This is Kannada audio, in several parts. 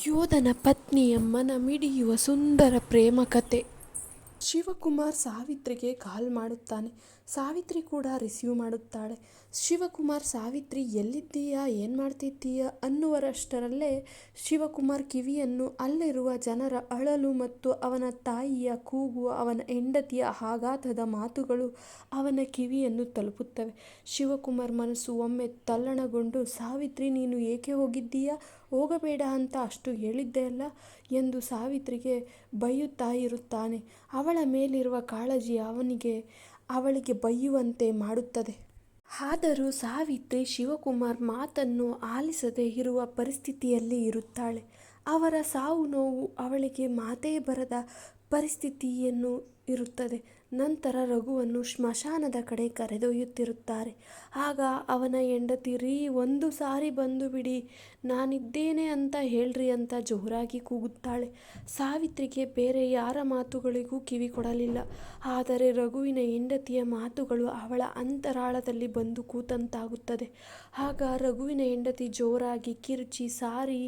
ಯೋಧನ ಪತ್ನಿಯ ಮನ ಮಿಡಿಯುವ ಸುಂದರ ಪ್ರೇಮ ಕಥೆ. ಶಿವಕುಮಾರ್ ಸಾವಿತ್ರಿಗೆ ಕಾಲ್ ಮಾಡುತ್ತಾನೆ. ಸಾವಿತ್ರಿ ಕೂಡ ರಿಸೀವ್ ಮಾಡುತ್ತಾಳೆ. ಶಿವಕುಮಾರ್, ಸಾವಿತ್ರಿ ಎಲ್ಲಿದ್ದೀಯಾ, ಏನು ಮಾಡ್ತಿದ್ದೀಯ ಅನ್ನುವರಷ್ಟರಲ್ಲೇ ಶಿವಕುಮಾರ್ ಕಿವಿಯನ್ನು ಅಲ್ಲಿರುವ ಜನರ ಅಳಲು ಮತ್ತು ಅವನ ತಾಯಿಯ ಕೂಗು, ಅವನ ಹೆಂಡತಿಯ ಆಘಾತದ ಮಾತುಗಳು ಅವನ ಕಿವಿಯನ್ನು ತಲುಪುತ್ತವೆ. ಶಿವಕುಮಾರ್ ಮನಸ್ಸು ಒಮ್ಮೆ ತಲ್ಲಣಗೊಂಡು, ಸಾವಿತ್ರಿ, ನೀನು ಏಕೆ ಹೋಗಿದ್ದೀಯಾ, ಹೋಗಬೇಡ ಅಂತ ಅಷ್ಟು ಹೇಳಿದ್ದೆ ಅಲ್ಲ ಎಂದು ಸಾವಿತ್ರಿಗೆ ಬೈಯುತ್ತಾ ಇರುತ್ತಾನೆ. ಅವಳ ಮೇಲಿರುವ ಕಾಳಜಿ ಅವಳಿಗೆ ಬೈಯುವಂತೆ ಮಾಡುತ್ತದೆ. ಆದರೂ ಸಾವಿತ್ರಿ ಶಿವಕುಮಾರ್ ಮಾತನ್ನು ಆಲಿಸದೇ ಇರುವ ಪರಿಸ್ಥಿತಿಯಲ್ಲಿ ಇರುತ್ತಾಳೆ. ಅವರ ಸಾವು ನೋವು ಅವಳಿಗೆ ಮಾತೇ ಬರದ ಪರಿಸ್ಥಿತಿಯನ್ನು ಇರುತ್ತದೆ. ನಂತರ ರಘುವನ್ನು ಸ್ಮಶಾನದ ಕಡೆ ಕರೆದೊಯ್ಯುತ್ತಿರುತ್ತಾರೆ. ಆಗ ಅವನ ಹೆಂಡತಿ, ರೀ, ಒಂದು ಸಾರಿ ಬಂದು ಬಿಡಿ, ನಾನಿದ್ದೇನೆ ಅಂತ ಹೇಳ್ರಿ ಅಂತ ಜೋರಾಗಿ ಕೂಗುತ್ತಾಳೆ. ಸಾವಿತ್ರಿಗೆ ಬೇರೆ ಯಾರ ಮಾತುಗಳಿಗೂ ಕಿವಿ ಕೊಡಲಿಲ್ಲ. ಆದರೆ ರಘುವಿನ ಹೆಂಡತಿಯ ಮಾತುಗಳು ಅವಳ ಅಂತರಾಳದಲ್ಲಿ ಬಂದು ಕೂತಂತಾಗುತ್ತದೆ. ಆಗ ರಘುವಿನ ಹೆಂಡತಿ ಜೋರಾಗಿ ಕಿರುಚಿ, ಸಾರಿ,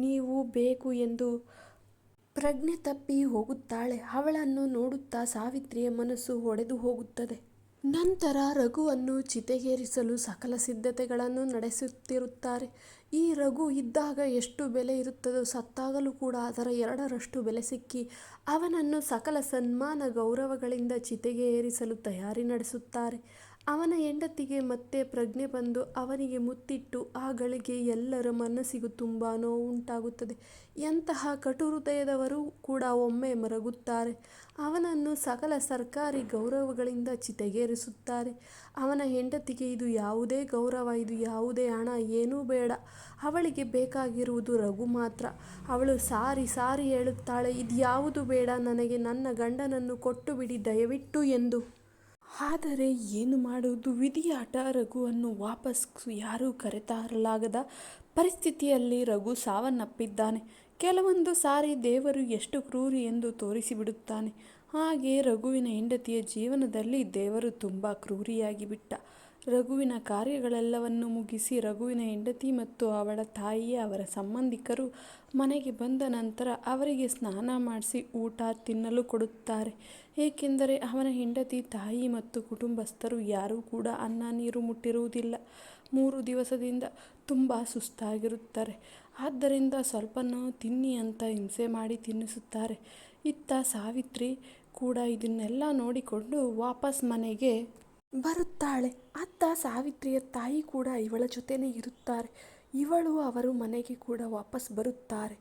ನೀವು ಬೇಕು ಎಂದು ಪ್ರಜ್ಞೆ ತಪ್ಪಿ ಹೋಗುತ್ತಾಳೆ. ಅವಳನ್ನು ನೋಡುತ್ತಾ ಸಾವಿತ್ರಿಯ ಮನಸ್ಸು ಒಡೆದು ಹೋಗುತ್ತದೆ. ನಂತರ ರಘುವನ್ನು ಚಿತೆಗೇರಿಸಲು ಸಕಲ ಸಿದ್ಧತೆಗಳನ್ನು ನಡೆಸುತ್ತಿರುತ್ತಾರೆ. ಈ ರಘು ಇದ್ದಾಗ ಎಷ್ಟು ಬೆಲೆ ಇರುತ್ತದೋ, ಸತ್ತಾಗಲೂ ಕೂಡ ಅದರ 2ರಷ್ಟು ಬೆಲೆ ಸಿಕ್ಕಿ ಅವನನ್ನು ಸಕಲ ಸನ್ಮಾನ ಗೌರವಗಳಿಂದ ಚಿತೆಗೆ ಏರಿಸಲು ತಯಾರಿ ನಡೆಸುತ್ತಾರೆ. ಅವನ ಹೆಂಡತಿಗೆ ಮತ್ತೆ ಪ್ರಜ್ಞೆ ಬಂದು ಅವನಿಗೆ ಮುತ್ತಿಟ್ಟು ಆ ಗಳಿಗೆ ಎಲ್ಲರ ಮನಸ್ಸಿಗೂ ತುಂಬ ನೋವುಂಟಾಗುತ್ತದೆ. ಎಂತಹ ಕಟು ಹೃದಯದವರು ಕೂಡ ಒಮ್ಮೆ ಮರಗುತ್ತಾರೆ. ಅವನನ್ನು ಸಕಲ ಸರ್ಕಾರಿ ಗೌರವಗಳಿಂದ ಚಿತೆಗೇರಿಸುತ್ತಾರೆ. ಅವನ ಹೆಂಡತಿಗೆ ಇದು ಯಾವುದೇ ಗೌರವ, ಇದು ಯಾವುದೇ ಹಣ ಏನೂ ಬೇಡ, ಅವಳಿಗೆ ಬೇಕಾಗಿರುವುದು ರಘು ಮಾತ್ರ. ಅವಳು ಸಾರಿ ಸಾರಿ ಹೇಳುತ್ತಾಳೆ, ಇದ್ಯಾವುದು ಬೇಡ ನನಗೆ, ನನ್ನ ಗಂಡನನ್ನು ಕೊಟ್ಟು ಬಿಡಿ ದಯವಿಟ್ಟು ಎಂದು. ಆದರೆ ಏನು ಮಾಡುವುದು, ವಿಧಿಯಾಟ. ರಘುವನ್ನು ವಾಪಸ್ ಯಾರೂ ಕರೆತರಲಾಗದ ಪರಿಸ್ಥಿತಿಯಲ್ಲಿ ರಘು ಸಾವನ್ನಪ್ಪಿದ್ದಾನೆ. ಕೆಲವೊಂದು ಸಾರಿ ದೇವರು ಎಷ್ಟು ಕ್ರೂರಿ ಎಂದು ತೋರಿಸಿಬಿಡುತ್ತಾನೆ. ಹಾಗೆ ರಘುವಿನ ಹೆಂಡತಿಯ ಜೀವನದಲ್ಲಿ ದೇವರು ತುಂಬ ಕ್ರೂರಿಯಾಗಿ ಬಿಟ್ಟ. ರಘುವಿನ ಕಾರ್ಯಗಳೆಲ್ಲವನ್ನು ಮುಗಿಸಿ ರಘುವಿನ ಹೆಂಡತಿ ಮತ್ತು ಅವಳ ತಾಯಿ, ಅವರ ಸಂಬಂಧಿಕರು ಮನೆಗೆ ಬಂದ ನಂತರ ಅವರಿಗೆ ಸ್ನಾನ ಮಾಡಿಸಿ ಊಟ ತಿನ್ನಲು ಕೊಡುತ್ತಾರೆ. ಏಕೆಂದರೆ ಅವನ ಹೆಂಡತಿ, ತಾಯಿ ಮತ್ತು ಕುಟುಂಬಸ್ಥರು ಯಾರೂ ಕೂಡ ಅನ್ನ ನೀರು ಮುಟ್ಟಿರುವುದಿಲ್ಲ. 3 ದಿವಸದಿಂದ ತುಂಬ ಸುಸ್ತಾಗಿರುತ್ತಾರೆ. ಆದ್ದರಿಂದ ಸ್ವಲ್ಪನೂ ತಿನ್ನಿ ಅಂತ ಹಿಂಸೆ ಮಾಡಿ ತಿನ್ನಿಸುತ್ತಾರೆ. ಇತ್ತ ಸಾವಿತ್ರಿ ಕೂಡ ಇದನ್ನೆಲ್ಲ ನೋಡಿಕೊಂಡು ವಾಪಸ್ ಮನೆಗೆ ಬರುತ್ತಾಳೆ. ಅತ್ತ ಸಾವಿತ್ರಿಯ ತಾಯಿ ಕೂಡ ಇವಳ ಜೊತೆನೇ ಇರುತ್ತಾರೆ. ಇವಳು ಅವರು ಮನೆಗೆ ಕೂಡ ವಾಪಸ್ ಬರುತ್ತಾರೆ.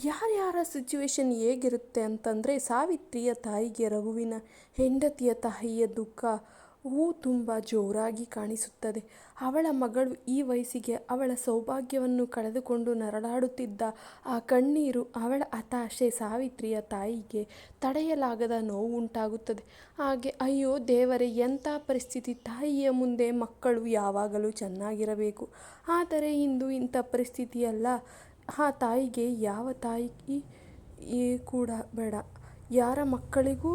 ಯಾರ್ಯಾರ ಸಿಚುವೇಶನ್ ಹೇಗಿರುತ್ತೆ ಅಂತಂದರೆ, ಸಾವಿತ್ರಿಯ ತಾಯಿಗೆ ರಘುವಿನ ಹೆಂಡತಿಯ ತಾಯಿಯ ದುಃಖವು ತುಂಬ ಜೋರಾಗಿ ಕಾಣಿಸುತ್ತದೆ. ಅವಳ ಮಗಳು ಈ ವಯಸ್ಸಿಗೆ ಅವಳ ಸೌಭಾಗ್ಯವನ್ನು ಕಳೆದುಕೊಂಡು ನರಳಾಡುತ್ತಿದ್ದ ಆ ಕಣ್ಣೀರು, ಅವಳ ಹತಾಶೆ ಸಾವಿತ್ರಿಯ ತಾಯಿಗೆ ತಡೆಯಲಾಗದ ನೋವು ಉಂಟಾಗುತ್ತದೆ. ಹಾಗೆ, ಅಯ್ಯೋ ದೇವರೇ, ಎಂಥ ಪರಿಸ್ಥಿತಿ, ತಾಯಿಯ ಮುಂದೆ ಮಕ್ಕಳು ಯಾವಾಗಲೂ ಚೆನ್ನಾಗಿರಬೇಕು, ಆದರೆ ಇಂದು ಇಂಥ ಪರಿಸ್ಥಿತಿಯಲ್ಲ. ಆ ತಾಯಿಗೆ ಯಾವ ತಾಯಿ ಕೂಡ ಬೇಡ, ಯಾರ ಮಕ್ಕಳಿಗೂ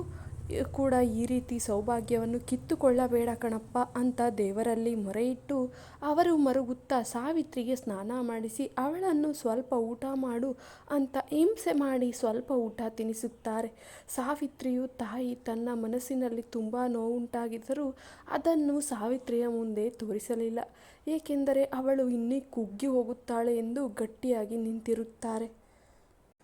ಕೂಡ ಈ ರೀತಿ ಸೌಭಾಗ್ಯವನ್ನು ಕಿತ್ತುಕೊಳ್ಳಬೇಡ ಕಣಪ್ಪ ಅಂತ ದೇವರಲ್ಲಿ ಮೊರೆಯಿಟ್ಟು ಅವರು ಮರುಗುತ್ತಾ ಸಾವಿತ್ರಿಗೆ ಸ್ನಾನ ಮಾಡಿಸಿ ಅವಳನ್ನು ಸ್ವಲ್ಪ ಊಟ ಮಾಡು ಅಂತ ಹಿಂಸೆ ಮಾಡಿ ಸ್ವಲ್ಪ ಊಟ ತಿನ್ನಿಸುತ್ತಾರೆ. ಸಾವಿತ್ರಿಯು ತಾಯಿ ತನ್ನ ಮನಸ್ಸಿನಲ್ಲಿ ತುಂಬ ನೋವುಂಟಾಗಿದ್ದರೂ ಅದನ್ನು ಸಾವಿತ್ರಿಯ ಮುಂದೆ ತೋರಿಸಲಿಲ್ಲ. ಏಕೆಂದರೆ ಅವಳು ಇನ್ನೂ ಕುಗ್ಗಿ ಹೋಗುತ್ತಾಳೆ ಎಂದು ಗಟ್ಟಿಯಾಗಿ ನಿಂತಿರುತ್ತಾರೆ.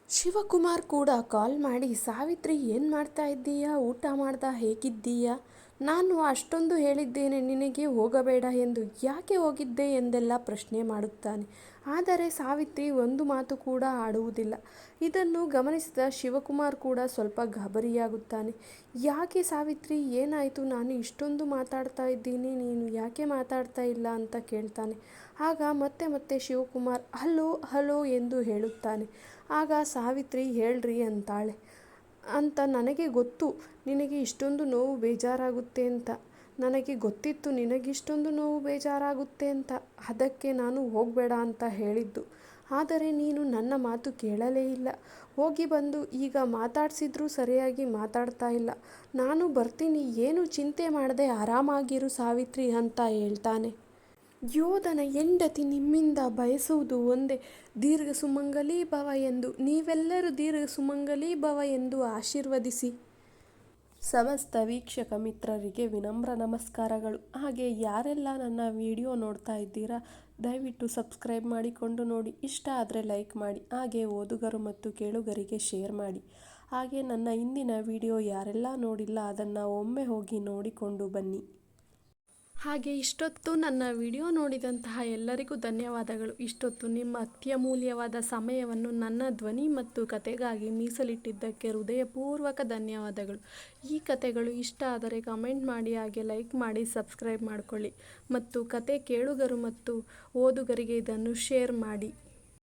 ಶಿವಕುಮಾರ್ ಕೂಡ ಕಾಲ್ ಮಾಡಿ, ಸಾವಿತ್ರಿ, ಏನು ಮಾಡ್ತಾ ಇದ್ದೀಯಾ, ಊಟ ಮಾಡ್ದಾ, ಹೇಗಿದ್ದೀಯಾ, ನಾನು ಅಷ್ಟೊಂದು ಹೇಳಿದ್ದೇನೆ ನಿನಗೆ ಹೋಗಬೇಡ ಎಂದು, ಯಾಕೆ ಹೋಗಿದ್ದೆ ಎಂದೆಲ್ಲ ಪ್ರಶ್ನೆ ಮಾಡುತ್ತಾನೆ. ಆದರೆ ಸಾವಿತ್ರಿ ಒಂದು ಮಾತು ಕೂಡ ಆಡುವುದಿಲ್ಲ. ಇದನ್ನು ಗಮನಿಸಿದ ಶಿವಕುಮಾರ್ ಕೂಡ ಸ್ವಲ್ಪ ಗಾಬರಿಯಾಗುತ್ತಾನೆ. ಯಾಕೆ ಸಾವಿತ್ರಿ, ಏನಾಯಿತು, ನಾನು ಇಷ್ಟೊಂದು ಮಾತಾಡ್ತಾ ಇದ್ದೀನಿ, ನೀನು ಯಾಕೆ ಮಾತಾಡ್ತಾ ಇಲ್ಲ ಅಂತ ಕೇಳ್ತಾನೆ. ಆಗ ಮತ್ತೆ ಶಿವಕುಮಾರ್ ಹಲೋ ಹಲೋ ಎಂದು ಹೇಳುತ್ತಾನೆ. ಆಗ ಸಾವಿತ್ರಿ, ಹೇಳ್ರಿ ಅಂತಾಳೆ. ನನಗೆ ಗೊತ್ತು ನಿನಗೆ ಇಷ್ಟೊಂದು ನೋವು ಬೇಜಾರಾಗುತ್ತೆ ಅಂತ, ನನಗೆ ಗೊತ್ತಿತ್ತು ನಿನಗಿಷ್ಟೊಂದು ನೋವು ಬೇಜಾರಾಗುತ್ತೆ ಅಂತ, ಅದಕ್ಕೆ ನಾನು ಹೋಗಬೇಡ ಅಂತ ಹೇಳಿದ್ದು. ಆದರೆ ನೀನು ನನ್ನ ಮಾತು ಕೇಳಲೇ ಇಲ್ಲ. ಹೋಗಿ ಬಂದು ಈಗ ಮಾತಾಡ್ಸಿದ್ರೂ ಸರಿಯಾಗಿ ಮಾತಾಡ್ತಾ ಇಲ್ಲ. ನಾನು ಬರ್ತೀನಿ, ಏನು ಚಿಂತೆ ಮಾಡದೆ ಆರಾಮಾಗಿರು ಸಾವಿತ್ರಿ ಅಂತ ಹೇಳ್ತಾನೆ. ಯೋಧನ ಹೆಂಡತಿ ನಿಮ್ಮಿಂದ ಬಯಸುವುದು ಒಂದೇ, ದೀರ್ಘ ಸುಮಂಗಲೀ ಭವ ಎಂದು. ನೀವೆಲ್ಲರೂ ದೀರ್ಘ ಸುಮಂಗಲೀ ಭವ ಎಂದು ಆಶೀರ್ವದಿಸಿ. ಸಮಸ್ತ ವೀಕ್ಷಕ ಮಿತ್ರರಿಗೆ ವಿನಮ್ರ ನಮಸ್ಕಾರಗಳು. ಹಾಗೆ ಯಾರೆಲ್ಲ ನನ್ನ ವಿಡಿಯೋ ನೋಡ್ತಾ ಇದ್ದೀರಾ, ದಯವಿಟ್ಟು ಸಬ್ಸ್ಕ್ರೈಬ್ ಮಾಡಿಕೊಂಡು ನೋಡಿ. ಇಷ್ಟ ಆದರೆ ಲೈಕ್ ಮಾಡಿ, ಹಾಗೆ ಓದುಗರು ಮತ್ತು ಕೇಳುಗರಿಗೆ ಶೇರ್ ಮಾಡಿ. ಹಾಗೆ ನನ್ನ ಇಂದಿನ ವಿಡಿಯೋ ಯಾರೆಲ್ಲ ನೋಡಿಲ್ಲ ಅದನ್ನು ಒಮ್ಮೆ ಹೋಗಿ ನೋಡಿಕೊಂಡು ಬನ್ನಿ. ಹಾಗೆ ಇಷ್ಟೊತ್ತು ನನ್ನ ವಿಡಿಯೋ ನೋಡಿದಂತಹ ಎಲ್ಲರಿಗೂ ಧನ್ಯವಾದಗಳು. ಇಷ್ಟೊತ್ತು ನಿಮ್ಮ ಅತ್ಯಮೂಲ್ಯವಾದ ಸಮಯವನ್ನು ನನ್ನ ಧ್ವನಿ ಮತ್ತು ಕತೆಗಾಗಿ ಮೀಸಲಿಟ್ಟಿದ್ದಕ್ಕೆ ಹೃದಯಪೂರ್ವಕ ಧನ್ಯವಾದಗಳು. ಈ ಕತೆಗಳು ಇಷ್ಟ ಆದರೆ ಕಮೆಂಟ್ ಮಾಡಿ, ಹಾಗೆ ಲೈಕ್ ಮಾಡಿ, ಸಬ್ಸ್ಕ್ರೈಬ್ ಮಾಡಿಕೊಳ್ಳಿ ಮತ್ತು ಕತೆ ಕೇಳುಗರು ಮತ್ತು ಓದುಗರಿಗೆ ಇದನ್ನು ಶೇರ್ ಮಾಡಿ.